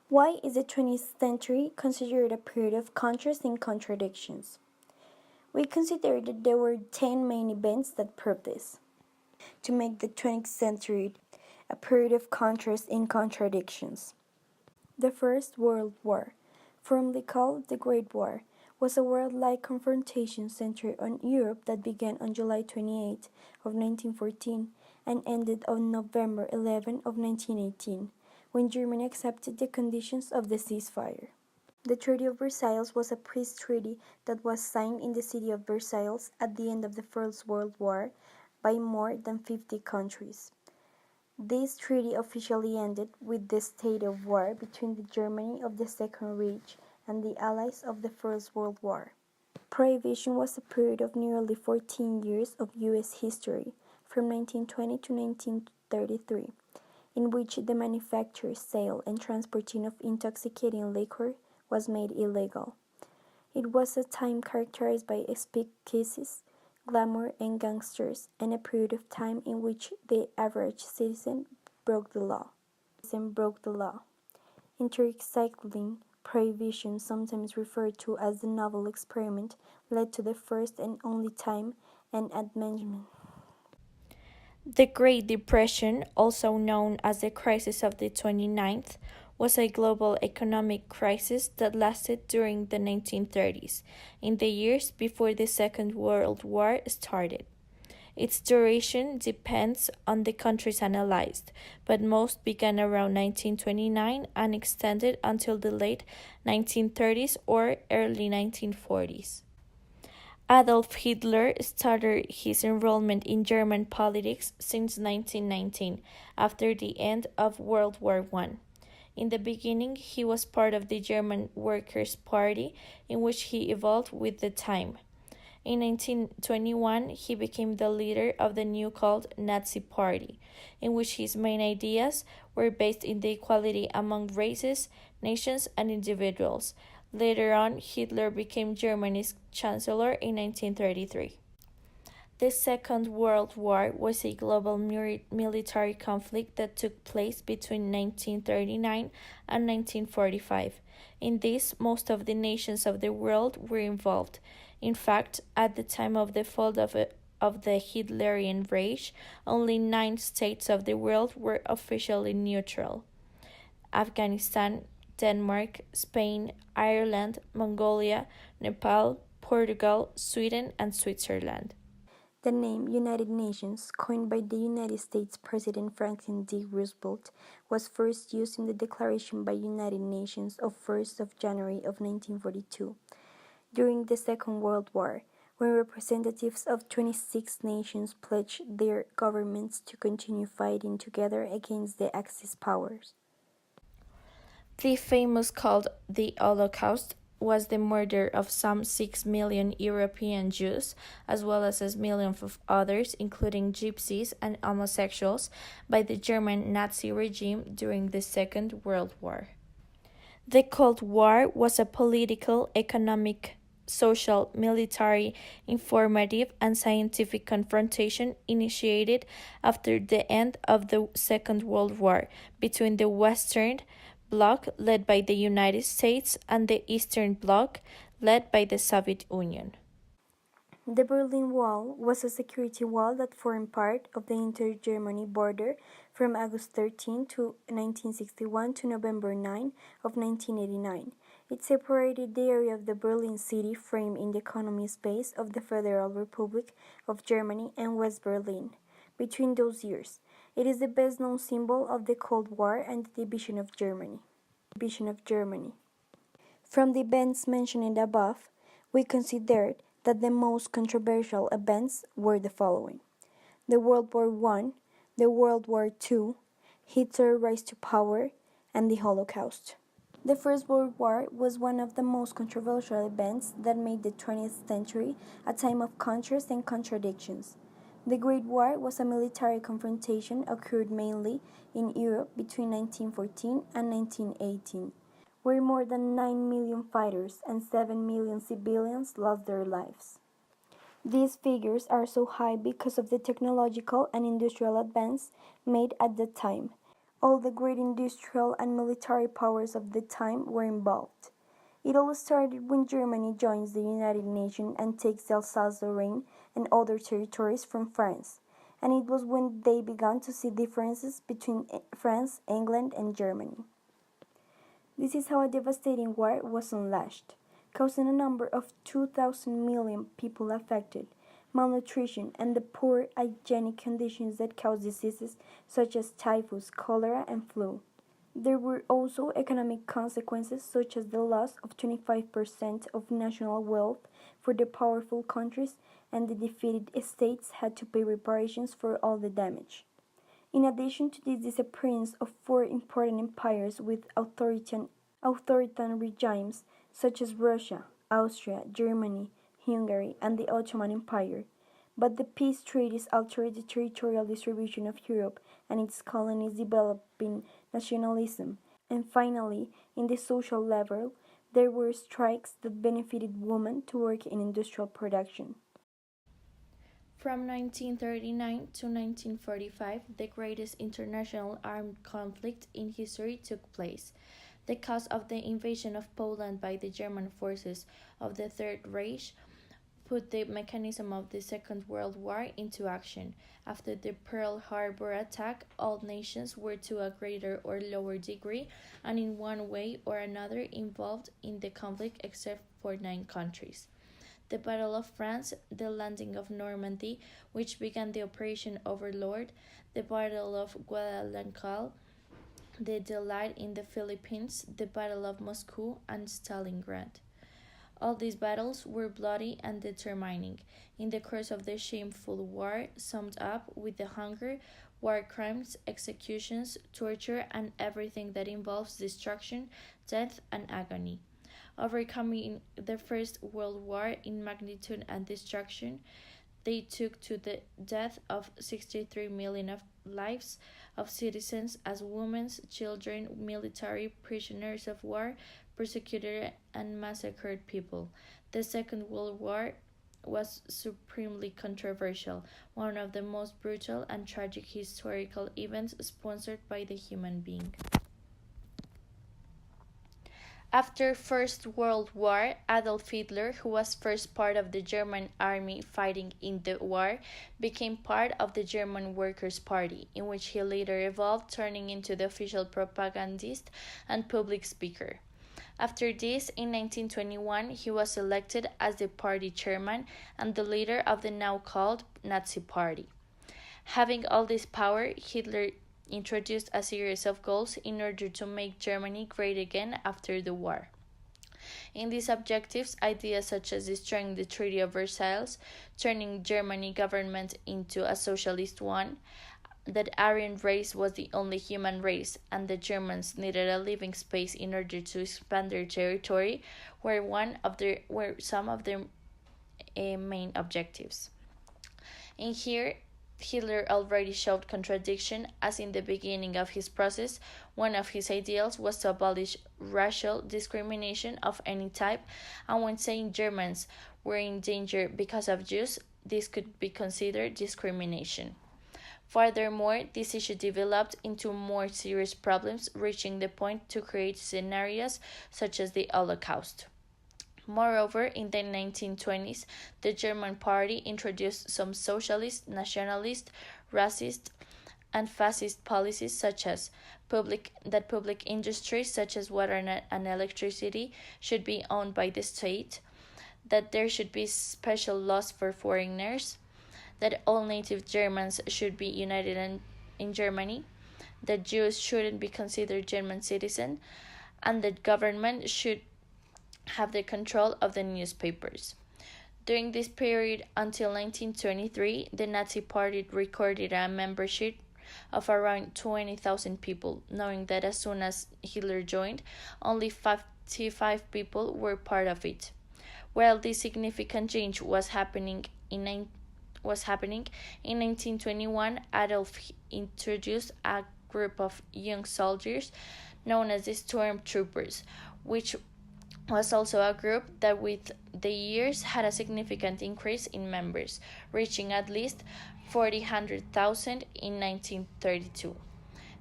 Why is the 20th century considered a period of contrast and contradictions? We consider that there were 10 main events that prove this, to make the 20th century a period of contrast and contradictions. The First World War, formerly called the Great War, was a worldwide confrontation centered on Europe that began on July 28 of 1914 and ended on November 11 of 1918, when Germany accepted the conditions of the ceasefire. The Treaty of Versailles was a peace treaty that was signed in the city of Versailles at the end of the First World War by more than 50 countries. This treaty officially ended with the state of war between the Germany of the Second Reich and the Allies of the First World War. Prohibition was a period of nearly 14 years of U.S. history, from 1920 to 1933, in which the manufacture, sale, and transporting of intoxicating liquor was made illegal. It was a time characterized by speakeasies, glamour, and gangsters, and a period of time in which the average citizen broke the law. Intercycling prohibition, sometimes referred to as the novel experiment, led to the first and only time an amendment. The Great Depression, also known as the Crisis of the 29th, was a global economic crisis that lasted during the 1930s, in the years before the Second World War started. Its duration depends on the countries analyzed, but most began around 1929 and extended until the late 1930s or early 1940s. Adolf Hitler started his enrollment in German politics since 1919, after the end of World War I. In the beginning, he was part of the German Workers' Party, in which he evolved with the time. In 1921, he became the leader of the new called Nazi Party, in which his main ideas were based in the equality among races, nations, and individuals. Later on, Hitler became Germany's chancellor in 1933. The Second World War was a global military conflict that took place between 1939 and 1945. In this, most of the nations of the world were involved. In fact, at the time of the fall of the Hitlerian Reich, only 9 states of the world were officially neutral: Afghanistan, Denmark, Spain, Ireland, Mongolia, Nepal, Portugal, Sweden, and Switzerland. The name United Nations, coined by the United States President Franklin D. Roosevelt, was first used in the Declaration by United Nations of 1st of January of 1942. During the Second World War, when representatives of 26 nations pledged their governments to continue fighting together against the Axis powers. The famous called the Holocaust was the murder of some 6 million European Jews, as well as millions of others, including gypsies and homosexuals, by the German Nazi regime during the Second World War. The Cold War was a political, economic, social, military, informative, and scientific confrontation initiated after the end of the Second World War between the Western Bloc, led by the United States, and the Eastern Bloc, led by the Soviet Union. The Berlin Wall was a security wall that formed part of the inter-Germany border from August 13 to 1961 to November 9 of 1989. It separated the area of the Berlin city framed in the economic space of the Federal Republic of Germany and West Berlin. Between those years, it is the best-known symbol of the Cold War and the division of Germany. From the events mentioned above, we considered that the most controversial events were the following: the World War I, the World War II, Hitler's rise to power, and the Holocaust. The First World War was one of the most controversial events that made the 20th century a time of contrast and contradictions. The Great War was a military confrontation occurred mainly in Europe between 1914 and 1918, where more than 9 million fighters and 7 million civilians lost their lives. These figures are so high because of the technological and industrial advance made at that time, All the great industrial and military powers of the time were involved. It all started when Germany joins the United Nations and takes Alsace-Lorraine and other territories from France, and it was when they began to see differences between France, England, and Germany. This is how a devastating war was unleashed, causing a number of 2,000 million people affected, malnutrition, and the poor hygienic conditions that cause diseases such as typhus, cholera, and flu. There were also economic consequences such as the loss of 25% of national wealth for the powerful countries, and the defeated states had to pay reparations for all the damage. In addition to this disappearance of four important empires with authoritarian regimes such as Russia, Austria, Germany, Hungary, and the Ottoman Empire. But the peace treaties altered the territorial distribution of Europe and its colonies, developing nationalism. And finally, in the social level, there were strikes that benefited women to work in industrial production. From 1939 to 1945, the greatest international armed conflict in history took place. The cause of the invasion of Poland by the German forces of the Third Reich put the mechanism of the Second World War into action. After the Pearl Harbor attack, all nations were to a greater or lower degree and in one way or another involved in the conflict except for 9 countries. The Battle of France, the landing of Normandy, which began the Operation Overlord, the Battle of Guadalcanal, the Delight in the Philippines, the Battle of Moscow, and Stalingrad. All these battles were bloody and determining. In the course of the shameful war, summed up with the hunger, war crimes, executions, torture, and everything that involves destruction, death, and agony. Overcoming the First World War in magnitude and destruction, they took to the death of 63 million of lives of citizens as women, children, military prisoners of war, persecuted and massacred people. The Second World War was supremely controversial, one of the most brutal and tragic historical events sponsored by the human being. After First World War, Adolf Hitler, who was first part of the German army fighting in the war, became part of the German Workers' Party, in which he later evolved, turning into the official propagandist and public speaker. After this, in 1921, he was elected as the party chairman and the leader of the now called Nazi Party. Having all this power, Hitler introduced a series of goals in order to make Germany great again after the war. In these objectives, ideas such as destroying the Treaty of Versailles, turning Germany government into a socialist one, that Aryan race was the only human race, and the Germans needed a living space in order to expand their territory, were some of their main objectives. In here, Hitler already showed contradiction, as in the beginning of his process, one of his ideals was to abolish racial discrimination of any type, and when saying Germans were in danger because of Jews, this could be considered discrimination. Furthermore, this issue developed into more serious problems, reaching the point to create scenarios such as the Holocaust. Moreover, in the 1920s, the German party introduced some socialist, nationalist, racist, and fascist policies such as public industries such as water and electricity should be owned by the state, that there should be special laws for foreigners, that all native Germans should be united in Germany, that Jews shouldn't be considered German citizens, and that government should have the control of the newspapers. During this period until 1923, the Nazi Party recorded a membership of around 20,000 people, knowing that as soon as Hitler joined, only 55 people were part of it. While this significant change was happening in 1921, Adolf introduced a group of young soldiers known as the Stormtroopers, which was also a group that with the years had a significant increase in members, reaching at least 400,000 in 1932.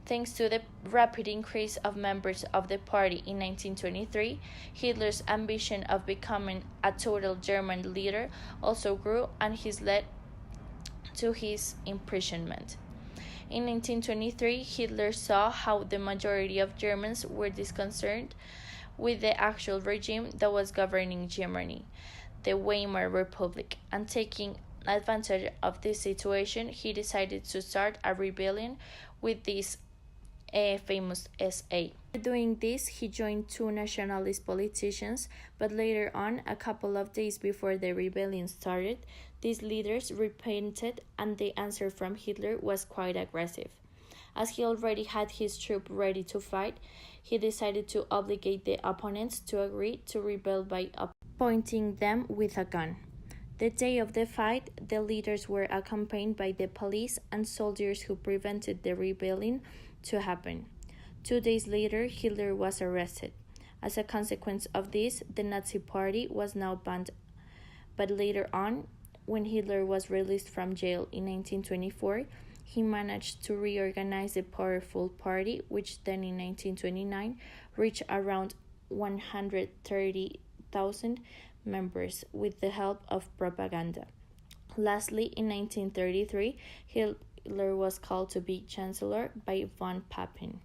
Thanks to the rapid increase of members of the party in 1923, Hitler's ambition of becoming a total German leader also grew, and this led to his imprisonment. In 1923, Hitler saw how the majority of Germans were disconcerted with the actual regime that was governing Germany, the Weimar Republic, and taking advantage of this situation, he decided to start a rebellion with this famous SA. Doing this, he joined two nationalist politicians, but later on, a couple of days before the rebellion started, these leaders repented, and the answer from Hitler was quite aggressive. As he already had his troops ready to fight, he decided to obligate the opponents to agree to rebel by pointing them with a gun. The day of the fight, the leaders were accompanied by the police and soldiers who prevented the rebellion to happen. 2 days later, Hitler was arrested. As a consequence of this, the Nazi Party was now banned. But later on, when Hitler was released from jail in 1924, he managed to reorganize the powerful party, which then in 1929 reached around 130,000 members with the help of propaganda. Lastly, in 1933, Hitler was called to be Chancellor by von Papen.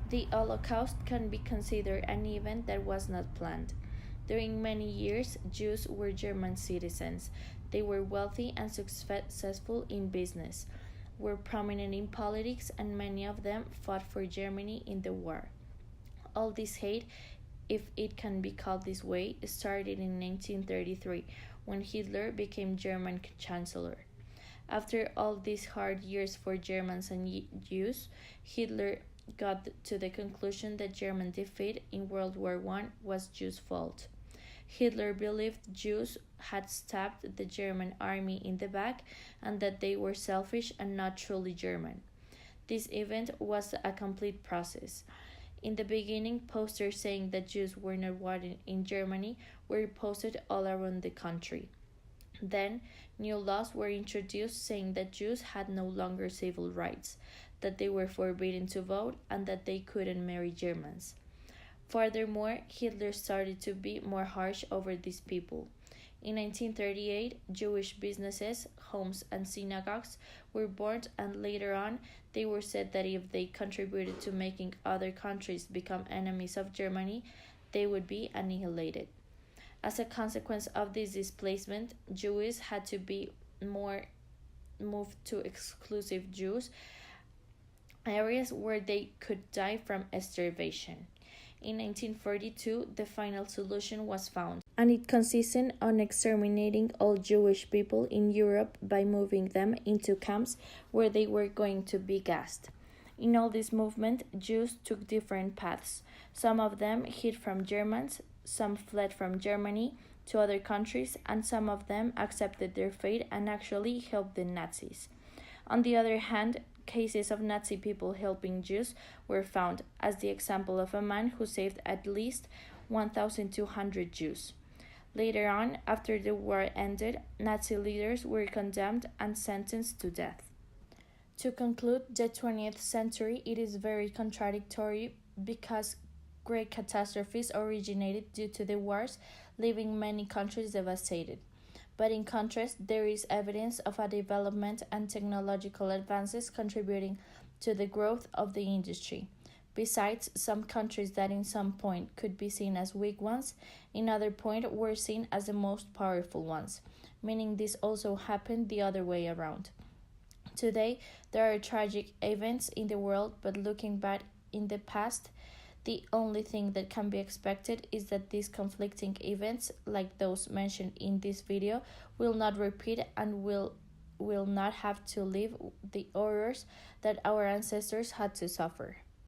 The Holocaust can be considered an event that was not planned. During many years, Jews were German citizens. They were wealthy and successful in business, were prominent in politics, and many of them fought for Germany in the war. All this hate, if it can be called this way, started in 1933, when Hitler became German Chancellor. After all these hard years for Germans and Jews, Hitler got to the conclusion that German defeat in World War I was Jews' fault. Hitler believed Jews had stabbed the German army in the back and that they were selfish and not truly German. This event was a complete process. In the beginning, posters saying that Jews were not wanted in Germany were posted all around the country. Then, new laws were introduced saying that Jews had no longer civil rights, that they were forbidden to vote, and that they couldn't marry Germans. Furthermore, Hitler started to be more harsh over these people. In 1938, Jewish businesses, homes, and synagogues were burned, and later on, they were said that if they contributed to making other countries become enemies of Germany, they would be annihilated. As a consequence of this displacement, Jews had to be moved to exclusive Jews areas where they could die from starvation. In 1942, the final solution was found, and it consisted on exterminating all Jewish people in Europe by moving them into camps where they were going to be gassed. In all this movement, Jews took different paths. Some of them hid from Germans, some fled from Germany to other countries, and some of them accepted their fate and actually helped the Nazis. On the other hand, cases of Nazi people helping Jews were found, as the example of a man who saved at least 1,200 Jews. Later on, after the war ended, Nazi leaders were condemned and sentenced to death. To conclude, the 20th century it is very contradictory because great catastrophes originated due to the wars, leaving many countries devastated. But in contrast, there is evidence of a development and technological advances contributing to the growth of the industry. Besides, some countries that in some point could be seen as weak ones, in other point were seen as the most powerful ones, meaning this also happened the other way around. Today, there are tragic events in the world, but looking back in the past, the only thing that can be expected is that these conflicting events, like those mentioned in this video, will not repeat and will not have to live the horrors that our ancestors had to suffer.